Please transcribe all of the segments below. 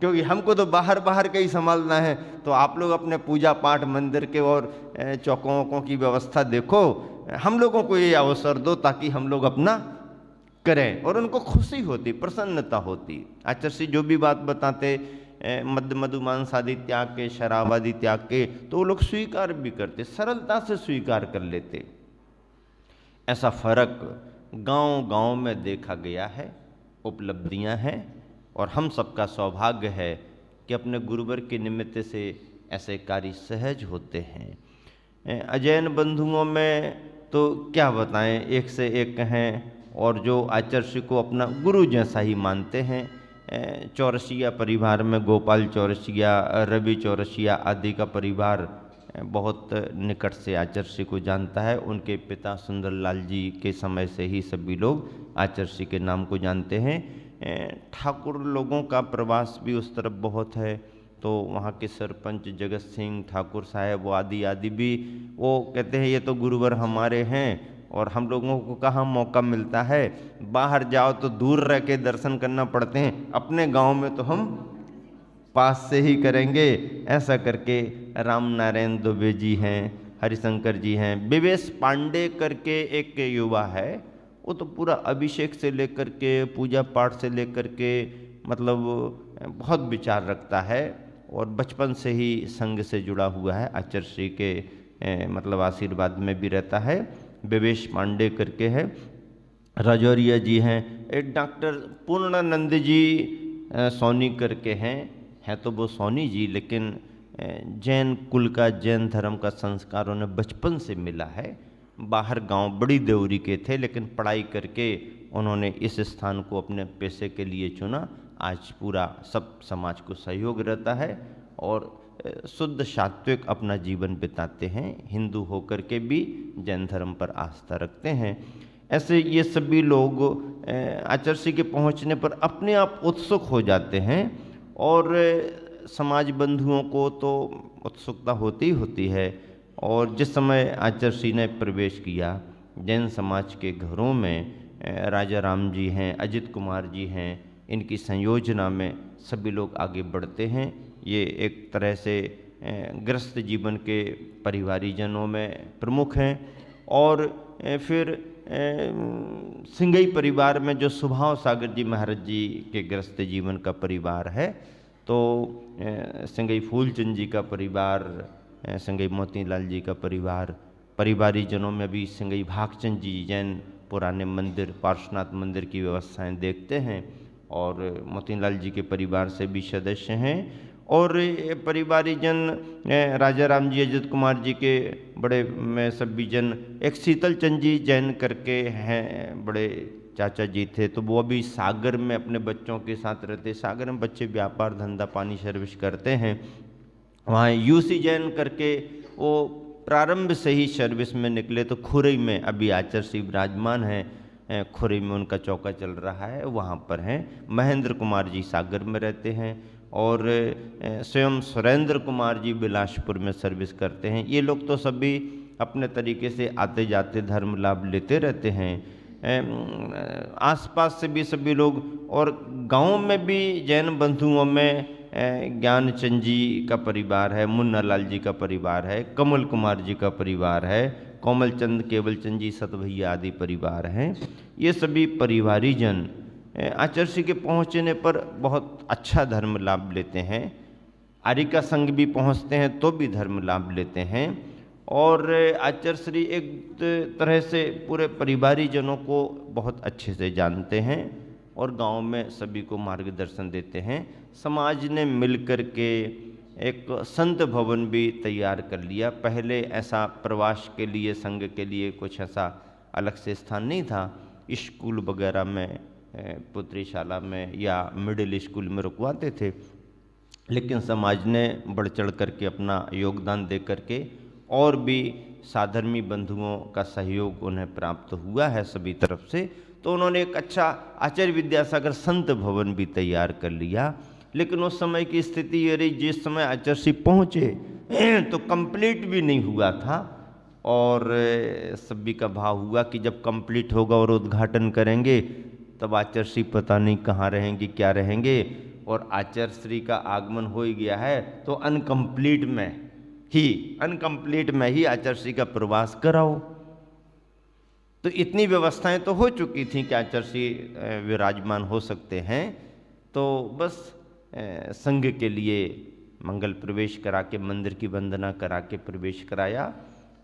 क्योंकि हमको तो बाहर बाहर का ही संभालना है। तो आप लोग अपने पूजा पाठ मंदिर के और चौकों वौकों की व्यवस्था देखो, हम लोगों को ये अवसर दो ताकि हम लोग अपना करें। और उनको खुशी होती, प्रसन्नता होती। आचार्य जो भी बात बताते मद्य मधु मांस आदि त्याग के, शराब आदि त्याग के, तो वो लोग स्वीकार भी करते, सरलता से स्वीकार कर लेते। ऐसा फर्क गांव गांव में देखा गया है, उपलब्धियां हैं। और हम सबका सौभाग्य है कि अपने गुरुवर के निमित्त से ऐसे कार्य सहज होते हैं। अजैन बंधुओं में तो क्या बताएं, एक से एक हैं और जो आचार्य को अपना गुरु जैसा ही मानते हैं। चौरसिया परिवार में गोपाल चौरसिया, रवि चौरसिया आदि का परिवार बहुत निकट से आचार्य को जानता है। उनके पिता सुंदरलाल जी के समय से ही सभी लोग आचार्य के नाम को जानते हैं। ठाकुर लोगों का प्रवास भी उस तरफ बहुत है, तो वहाँ के सरपंच जगत सिंह ठाकुर साहब वो आदि आदि भी वो कहते हैं ये तो गुरुवर हमारे हैं। और हम लोगों को कहाँ मौका मिलता है, बाहर जाओ तो दूर रह के दर्शन करना पड़ते हैं, अपने गांव में तो हम पास से ही करेंगे। ऐसा करके राम नारायण दुबे जी हैं, हरिशंकर जी हैं, विवेश पांडे करके एक युवा है, वो तो पूरा अभिषेक से लेकर के पूजा पाठ से लेकर के मतलब बहुत विचार रखता है और बचपन से ही संघ से जुड़ा हुआ है, आचार्य के मतलब आशीर्वाद में भी रहता है। विवेश पांडे करके है। राजौरिया जी हैं, एक डॉक्टर पूर्णानंद जी सोनी करके हैं तो वो सोनी जी, लेकिन जैन कुल का, जैन धर्म का संस्कार उन्हें बचपन से मिला है। बाहर गांव बड़ी देवरी के थे, लेकिन पढ़ाई करके उन्होंने इस स्थान को अपने पेशे के लिए चुना। आज पूरा सब समाज को सहयोग रहता है और शुद्ध सात्विक अपना जीवन बिताते हैं, हिंदू होकर के भी जैन धर्म पर आस्था रखते हैं। ऐसे ये सभी लोग आचार्य के पहुंचने पर अपने आप उत्सुक हो जाते हैं और समाज बंधुओं को तो उत्सुकता होती ही होती है। और जिस समय आचार्य ने प्रवेश किया जैन समाज के घरों में, राजा राम जी हैं, अजित कुमार जी हैं, इनकी संयोजना में सभी लोग आगे बढ़ते हैं। ये एक तरह से गृहस्थ जीवन के परिवारीजनों में प्रमुख हैं। और फिर सिंगई परिवार में जो सुभाव सागर जी महाराज जी के गृहस्थ जीवन का परिवार है, तो सिंगई फूलचंद जी का परिवार, सिंगई मोतीलाल जी का परिवार, परिवारी जनों में भी सिंगई भागचंद जी जैन पुराने मंदिर, पार्श्वनाथ मंदिर की व्यवस्थाएं देखते हैं और मोतीलाल जी के परिवार से भी सदस्य हैं। और परिवारी जन राजा राम जी, अजित कुमार जी के बड़े में सभी जन, एक शीतल चंद जी जैन करके हैं, बड़े चाचा जी थे, तो वो अभी सागर में अपने बच्चों के साथ रहते। सागर में बच्चे व्यापार धंधा पानी सर्विस करते हैं। वहाँ यूसी जैन करके वो प्रारंभ से ही सर्विस में निकले, तो खुरई में अभी आचार्य विराजमान हैं, खुरई में उनका चौका चल रहा है, वहाँ पर हैं। महेंद्र कुमार जी सागर में रहते हैं और स्वयं सुरेंद्र कुमार जी बिलासपुर में सर्विस करते हैं। ये लोग तो सभी अपने तरीके से आते जाते धर्म लाभ लेते रहते हैं। आसपास से भी सभी लोग, और गांव में भी जैन बंधुओं में ज्ञानचंद जी का परिवार है, मुन्ना लाल जी का परिवार है, कमल कुमार जी का परिवार है, कोमल चंद, केवल चंद जी, सतभैया आदि परिवार हैं। ये सभी परिवारी जन आचार्य के पहुँचने पर बहुत अच्छा धर्म लाभ लेते हैं। आर्यिका संघ भी पहुँचते हैं तो भी धर्म लाभ लेते हैं। और आचार्य श्री एक तरह से पूरे परिवारी जनों को बहुत अच्छे से जानते हैं और गांव में सभी को मार्गदर्शन देते हैं। समाज ने मिलकर के एक संत भवन भी तैयार कर लिया। पहले ऐसा प्रवास के लिए, संघ के लिए कुछ ऐसा अलग से स्थान नहीं था। स्कूल वगैरह में, पुत्रीशाला में या मिडिल स्कूल में रुकवाते थे, लेकिन समाज ने बढ़ चढ़ करके अपना योगदान दे करके और भी साधर्मी बंधुओं का सहयोग उन्हें प्राप्त हुआ है सभी तरफ से। तो उन्होंने एक अच्छा आचार्य विद्यासागर संत भवन भी तैयार कर लिया। लेकिन उस समय की स्थिति ये रही, जिस समय आचार्य पहुँचे तो कंप्लीट भी नहीं हुआ था। और सभी का भाव हुआ कि जब कंप्लीट होगा और उद्घाटन करेंगे तब आचार्य पता नहीं कहाँ रहेंगे, क्या रहेंगे। और आचार्य श्री का आगमन हो ही गया है तो अनकम्प्लीट में ही आचार्य श्री का प्रवास कराओ। तो इतनी व्यवस्थाएं तो हो चुकी थी कि आचार्य श्री विराजमान हो सकते हैं। तो बस संघ के लिए मंगल प्रवेश करा के मंदिर की वंदना करा के प्रवेश कराया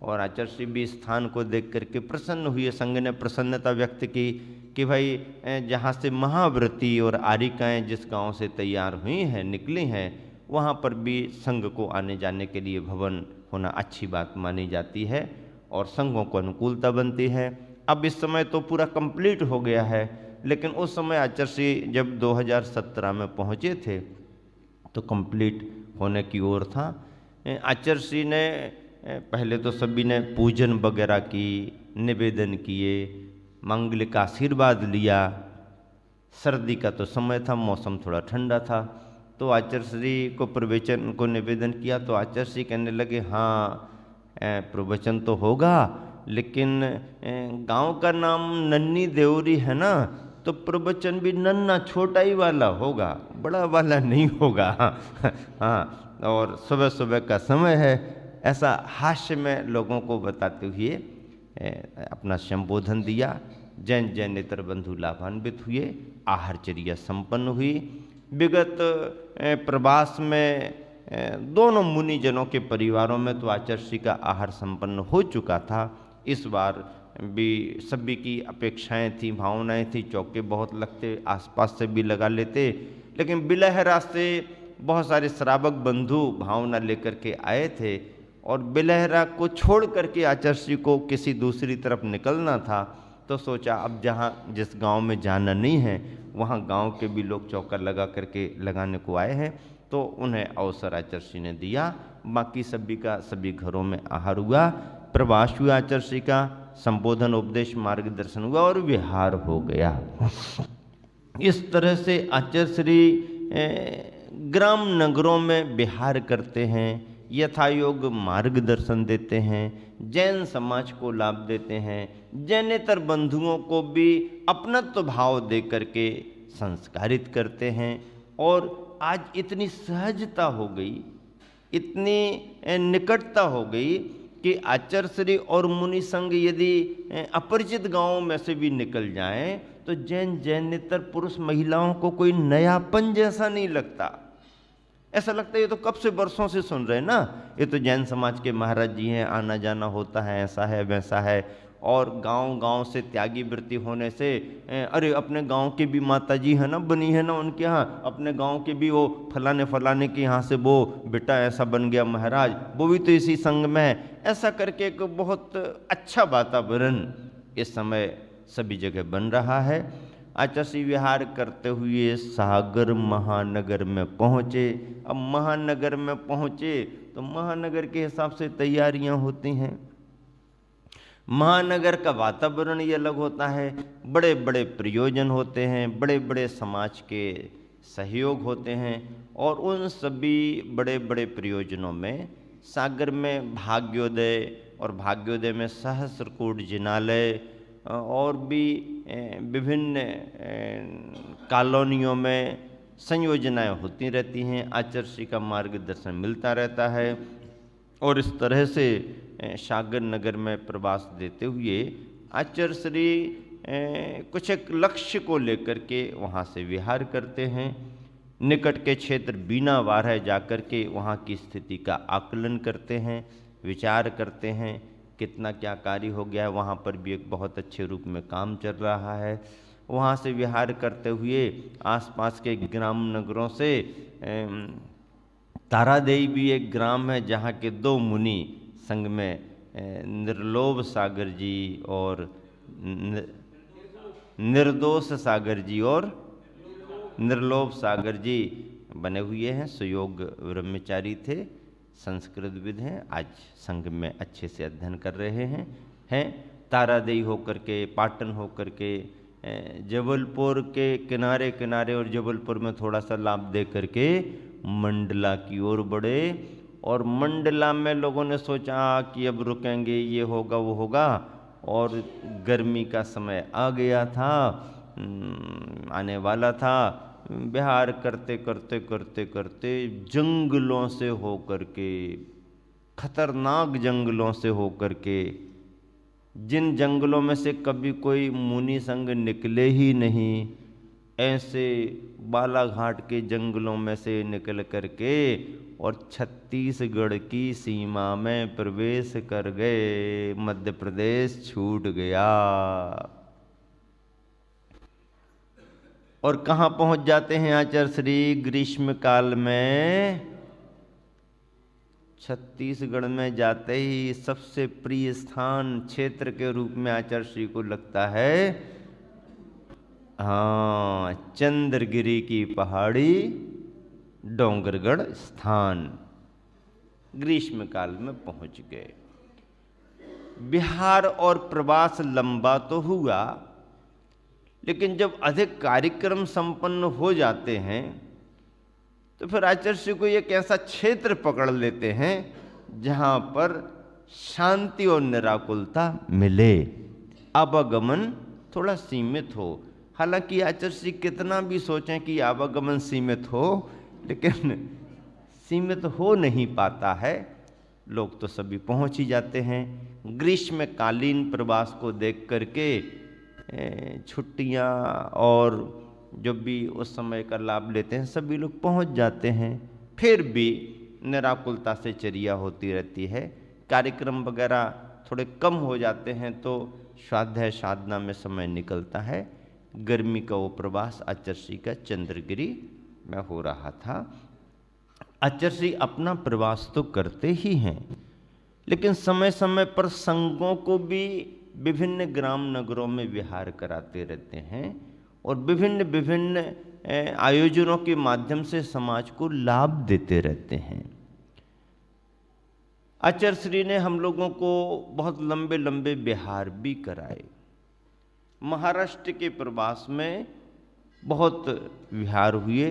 और आचार्य श्री भी स्थान को देख करके प्रसन्न हुए। संघ ने प्रसन्नता व्यक्त की कि भाई जहाँ से महाव्रती और आरिकाएँ जिस गांव से तैयार हुई हैं निकली हैं वहाँ पर भी संघ को आने जाने के लिए भवन होना अच्छी बात मानी जाती है और संघों को अनुकूलता बनती है। अब इस समय तो पूरा कंप्लीट हो गया है, लेकिन उस समय आचार्य श्री जब 2017 में पहुँचे थे तो कंप्लीट होने की ओर था। आचार्य श्री ने पहले तो सभी ने पूजन वगैरह की, निवेदन किए, मांगलिक आशीर्वाद लिया। सर्दी का तो समय था, मौसम थोड़ा ठंडा था, तो आचार्य श्री को प्रवचन को निवेदन किया तो आचार्य श्री कहने लगे हाँ प्रवचन तो होगा, लेकिन गांव का नाम नन्ही देवरी है ना, तो प्रवचन भी नन्ना छोटा ही वाला होगा, बड़ा वाला नहीं होगा। हाँ, और सुबह सुबह का समय है, ऐसा हास्य में लोगों को बताते हुए अपना संबोधन दिया। जैन जैनेतर बंधु लाभान्वित हुए, आहारचर्या संपन्न हुई। विगत प्रवास में दोनों मुनिजनों के परिवारों में तो आचार्य श्री का आहार संपन्न हो चुका था। इस बार भी सभी की अपेक्षाएं थी, भावनाएं थी, चौके बहुत लगते, आसपास से भी लगा लेते, लेकिन बिलहरा से बहुत सारे श्रावक बंधु भावना लेकर के आए थे और बिलहरा को छोड़ करके आचार्य श्री को किसी दूसरी तरफ निकलना था। तो सोचा अब जहाँ जिस गांव में जाना नहीं है वहाँ गांव के भी लोग चौका लगा करके लगाने को आए हैं, तो उन्हें अवसर आचार्य श्री ने दिया। बाकी सभी का सभी घरों में आहार हुआ, प्रवास हुआ, आचार्य श्री का संबोधन, उपदेश, मार्गदर्शन हुआ और विहार हो गया। इस तरह से आचार्य श्री ग्राम नगरों में विहार करते हैं, यथायोग मार्गदर्शन देते हैं, जैन समाज को लाभ देते हैं, जैनेतर बंधुओं को भी अपनत्व भाव दे करके संस्कारित करते हैं। और आज इतनी सहजता हो गई, इतनी निकटता हो गई कि आचार्य श्री और मुनि संघ यदि अपरिचित गांवों में से भी निकल जाएं तो जैन जैनेतर पुरुष महिलाओं को कोई नयापन जैसा नहीं लगता। ऐसा लगता है ये तो कब से बरसों से सुन रहे हैं ना, ये तो जैन समाज के महाराज जी हैं, आना जाना होता है, ऐसा है वैसा है। और गांव से त्यागी वृत्ति होने से अरे अपने गांव की भी माता जी है ना, बनी है ना उनके यहाँ, अपने गांव के भी वो फलाने के यहाँ से वो बेटा ऐसा बन गया महाराज, वो भी तो इसी संघ में है। ऐसा करके एक बहुत अच्छा वातावरण इस समय सभी जगह बन रहा है। आचार्य श्री विहार करते हुए सागर महानगर में पहुँचे। अब महानगर में पहुँचे तो महानगर के हिसाब से तैयारियां होती हैं। महानगर का वातावरण ही अलग होता है, बड़े बड़े प्रयोजन होते हैं, बड़े बड़े समाज के सहयोग होते हैं और उन सभी बड़े बड़े प्रयोजनों में सागर में भाग्योदय और भाग्योदय में सहस्रकूट जिनालय और भी विभिन्न कॉलोनियों में संयोजनाएं होती रहती हैं। आचार्य श्री का मार्गदर्शन मिलता रहता है और इस तरह से सागर नगर में प्रवास देते हुए आचार्य श्री कुछ एक लक्ष्य को लेकर के वहाँ से विहार करते हैं। निकट के क्षेत्र बीनावार है, जाकर के वहाँ की स्थिति का आकलन करते हैं, विचार करते हैं, कितना क्या कार्य हो गया है। वहाँ पर भी एक बहुत अच्छे रूप में काम चल रहा है। वहाँ से विहार करते हुए आसपास के ग्राम नगरों से तारादेवी भी एक ग्राम है जहाँ के दो मुनि संग में निर्लोभ सागर जी और निर्दोष सागर जी और निर्लोभ सागर जी बने हुए हैं। सुयोग ब्रह्मचारी थे, संस्कृतविद हैं, आज संघ में अच्छे से अध्ययन कर रहे हैं। तारादेवी होकर के, पाटन होकर के, जबलपुर के किनारे किनारे और जबलपुर में थोड़ा सा लाभ दे करके मंडला की ओर बढ़े। और मंडला में लोगों ने सोचा कि अब रुकेंगे, ये होगा वो होगा, और गर्मी का समय आ गया था, आने वाला था। विहार करते करते करते करते जंगलों से होकर के, खतरनाक जंगलों से होकर के, जिन जंगलों में से कभी कोई मुनि संग निकले ही नहीं, ऐसे बालाघाट के जंगलों में से निकल करके और छत्तीसगढ़ की सीमा में प्रवेश कर गए। मध्य प्रदेश छूट गया। और कहाँ पहुंच जाते हैं आचार्य श्री ग्रीष्म काल में? छत्तीसगढ़ में जाते ही सबसे प्रिय स्थान क्षेत्र के रूप में आचार्य श्री को लगता है, हाँ, चंद्रगिरी की पहाड़ी, डोंगरगढ़ स्थान। ग्रीष्म काल में पहुंच गए। बिहार और प्रवास लंबा तो हुआ, लेकिन जब अधिक कार्यक्रम संपन्न हो जाते हैं तो फिर आचार्य श्री को एक ऐसा क्षेत्र पकड़ लेते हैं जहां पर शांति और निराकुलता मिले, आवागमन थोड़ा सीमित हो। हालांकि आचार्य श्री कितना भी सोचें कि आवागमन सीमित हो, लेकिन सीमित हो नहीं पाता है। लोग तो सभी पहुंच ही जाते हैं। ग्रीष्मकालीन प्रवास को देख करके छुट्टियां और जो भी उस समय का लाभ लेते हैं सभी लोग पहुंच जाते हैं। फिर भी निराकुलता से चर्या होती रहती है। कार्यक्रम वगैरह थोड़े कम हो जाते हैं तो स्वाध्याय साधना में समय निकलता है। गर्मी का वो प्रवास आचार्य श्री का चंद्रगिरी में हो रहा था। आचार्य श्री अपना प्रवास तो करते ही हैं, लेकिन समय समय पर संघों को भी विभिन्न ग्राम नगरों में विहार कराते रहते हैं और विभिन्न विभिन्न आयोजनों के माध्यम से समाज को लाभ देते रहते हैं। आचार्य श्री ने हम लोगों को बहुत लंबे लंबे विहार भी कराए। महाराष्ट्र के प्रवास में बहुत विहार हुए,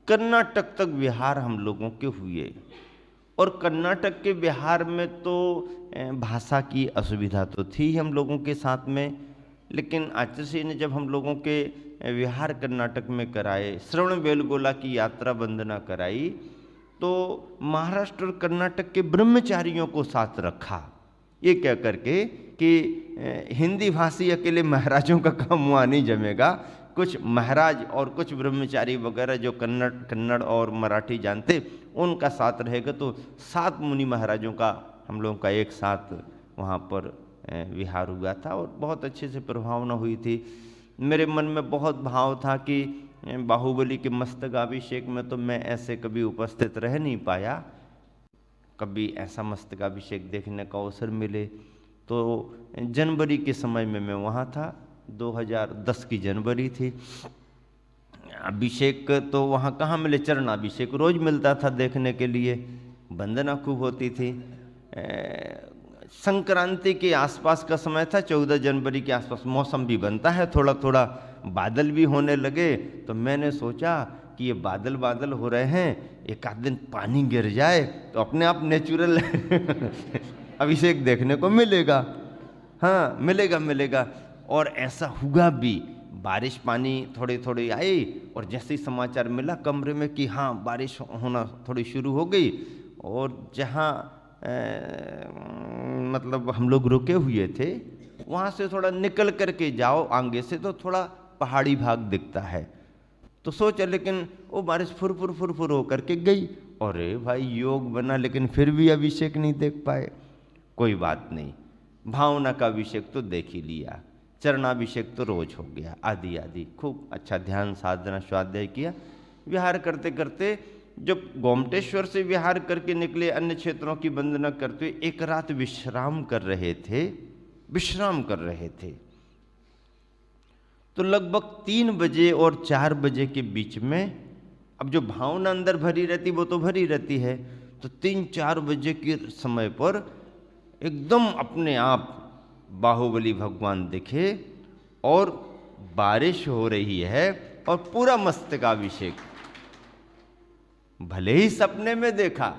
कर्नाटक तक विहार हम लोगों के हुए। और कर्नाटक के बिहार में तो भाषा की असुविधा तो थी हम लोगों के साथ में, लेकिन आचार्य श्री ने जब हम लोगों के विहार कर्नाटक में कराए, श्रवण बेलगोला की यात्रा वंदना कराई, तो महाराष्ट्र और कर्नाटक के ब्रह्मचारियों को साथ रखा, ये कह करके कि हिंदी भाषी अकेले महाराजों का काम वहाँ नहीं जमेगा। कुछ महाराज और कुछ ब्रह्मचारी वगैरह जो कन्नड़ और मराठी जानते, उनका साथ रहेगा। तो 7 मुनि महाराजों का हम लोगों का एक साथ वहाँ पर विहार हुआ था और बहुत अच्छे से प्रभावना हुई थी। मेरे मन में बहुत भाव था कि बाहुबली के मस्तकाभिषेक में तो मैं ऐसे कभी उपस्थित रह नहीं पाया, कभी ऐसा मस्तकाभिषेक देखने का अवसर मिले। तो जनवरी के समय में मैं वहाँ था, 2010 की जनवरी थी। अभिषेक तो वहाँ कहाँ मिले, चरणाभिषेक रोज मिलता था देखने के लिए, वंदना खूब होती थी। संक्रांति के आसपास का समय था, 14 जनवरी के आसपास मौसम भी बनता है, थोड़ा थोड़ा बादल भी होने लगे। तो मैंने सोचा कि ये बादल बादल हो रहे हैं, एक आध दिन पानी गिर जाए तो अपने आप नेचुरल अभिषेक देखने को मिलेगा। हाँ, मिलेगा। और ऐसा हुआ भी, बारिश पानी थोड़ी थोड़ी आई और जैसे ही समाचार मिला कमरे में कि हाँ बारिश होना थोड़ी शुरू हो गई, और जहाँ मतलब हम लोग रुके हुए थे वहाँ से थोड़ा निकल करके जाओ आगे से तो थोड़ा पहाड़ी भाग दिखता है। तो सोचा, लेकिन वो बारिश फुर होकर के गई। अरे भाई योग बना, लेकिन फिर भी अभिषेक नहीं देख पाए। कोई बात नहीं, भावना का अभिषेक तो देख ही लिया, चरणाभिषेक तो रोज हो गया, आदि खूब अच्छा ध्यान साधना स्वाध्याय किया। विहार करते करते जब गोमटेश्वर से विहार करके निकले, अन्य क्षेत्रों की वंदना करते हुए एक रात विश्राम कर रहे थे। तो लगभग 3 बजे और 4 बजे के बीच में, अब जो भावना अंदर भरी रहती वो तो भरी रहती है, तो 3-4 बजे के समय पर एकदम अपने आप बाहुबली भगवान दिखे और बारिश हो रही है और पूरा मस्तकाभिषेक। भले ही सपने में देखा,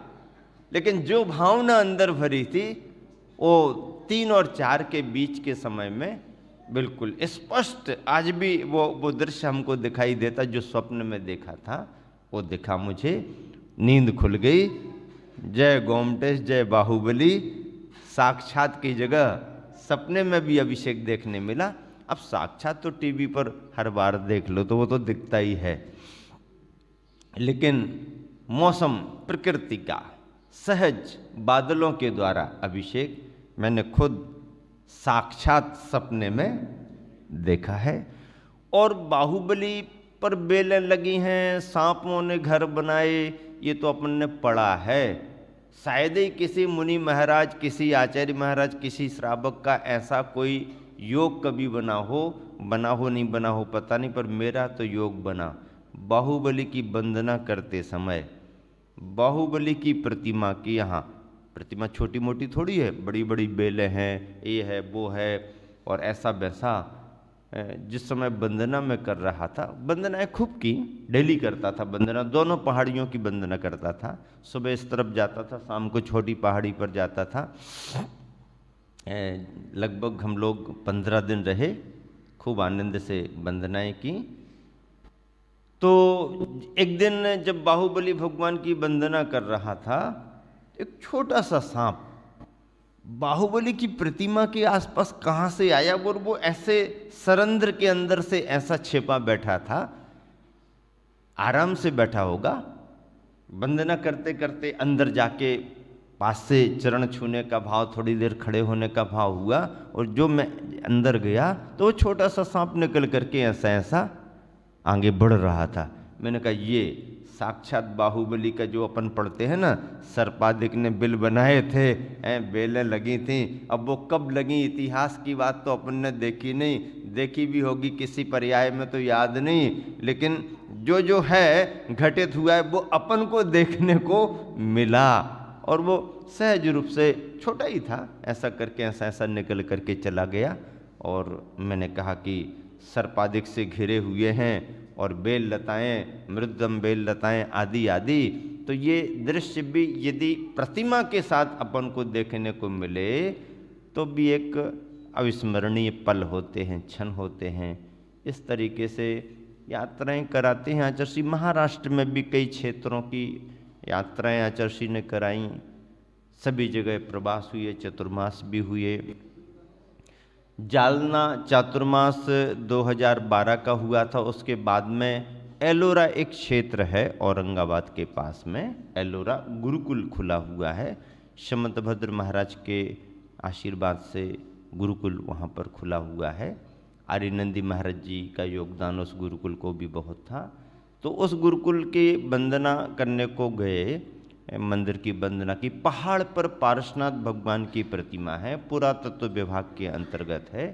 लेकिन जो भावना अंदर भरी थी वो 3 और 4 के बीच के समय में बिल्कुल स्पष्ट आज भी वो दृश्य हमको दिखाई देता, जो स्वप्न में देखा था वो दिखा मुझे। नींद खुल गई। जय गोमटेश, जय बाहुबली। साक्षात की जगह सपने में भी अभिषेक देखने मिला। अब साक्षात तो टीवी पर हर बार देख लो तो वो तो दिखता ही है, लेकिन मौसम प्रकृति का सहज बादलों के द्वारा अभिषेक मैंने खुद साक्षात सपने में देखा है। और बाहुबली पर बेलें लगी हैं, सांपों ने घर बनाए, ये तो अपन ने पढ़ा है। शायद ही किसी मुनि महाराज, किसी आचार्य महाराज, किसी श्रावक का ऐसा कोई योग कभी बना हो नहीं बना हो पता नहीं, पर मेरा तो योग बना। बाहुबली की वंदना करते समय बाहुबली की प्रतिमा की, यहाँ प्रतिमा छोटी मोटी थोड़ी है, बड़ी बड़ी बेलें हैं, ये है वो है और ऐसा वैसा। जिस समय वंदना में कर रहा था, वंदनाएं खूब की, डेली करता था वंदना, दोनों पहाड़ियों की वंदना करता था। सुबह इस तरफ जाता था, शाम को छोटी पहाड़ी पर जाता था। लगभग हम लोग 15 दिन रहे, खूब आनंद से वंदनाएं की। तो एक दिन जब बाहुबली भगवान की वंदना कर रहा था, एक छोटा सा सांप बाहुबली की प्रतिमा के आसपास कहाँ से आया, और वो ऐसे सरंध्र के अंदर से ऐसा छिपा बैठा था। आराम से बैठा होगा, वंदना करते करते अंदर जाके पास से चरण छूने का भाव, थोड़ी देर खड़े होने का भाव हुआ, और जो मैं अंदर गया तो वो छोटा सा सांप निकल करके ऐसा ऐसा आगे बढ़ रहा था। मैंने कहा ये साक्षात बाहुबली का जो अपन पढ़ते हैं ना, सर्पादिक ने बिल बनाए थे, बेलें लगी थी। अब वो कब लगी, इतिहास की बात तो अपन ने देखी नहीं, देखी भी होगी किसी पर्याय में तो याद नहीं, लेकिन जो जो है घटित हुआ है वो अपन को देखने को मिला। और वो सहज रूप से, छोटा ही था, ऐसा करके ऐसा ऐसा निकल करके चला गया। और मैंने कहा कि सर्पादिक से घिरे हुए हैं और बेल लताएं, मृदम बेल लताएं आदि आदि। तो ये दृश्य भी यदि प्रतिमा के साथ अपन को देखने को मिले तो भी एक अविस्मरणीय पल होते हैं, क्षण होते हैं। इस तरीके से यात्राएं कराते हैं आचार्य श्री। महाराष्ट्र में भी कई क्षेत्रों की यात्राएं आचार्य श्री ने कराई, सभी जगह प्रवास हुए, चतुर्मास भी हुए। जालना चातुर्मास 2012 का हुआ था। उसके बाद में एलोरा एक क्षेत्र है औरंगाबाद के पास में, एलोरा गुरुकुल खुला हुआ है। शमंतभद्र महाराज के आशीर्वाद से गुरुकुल वहाँ पर खुला हुआ है। आर्यनंदी महाराज जी का योगदान उस गुरुकुल को भी बहुत था। तो उस गुरुकुल की वंदना करने को गए, मंदिर की वंदना की। पहाड़ पर पार्श्वनाथ भगवान की प्रतिमा है, पुरातत्व विभाग के अंतर्गत है।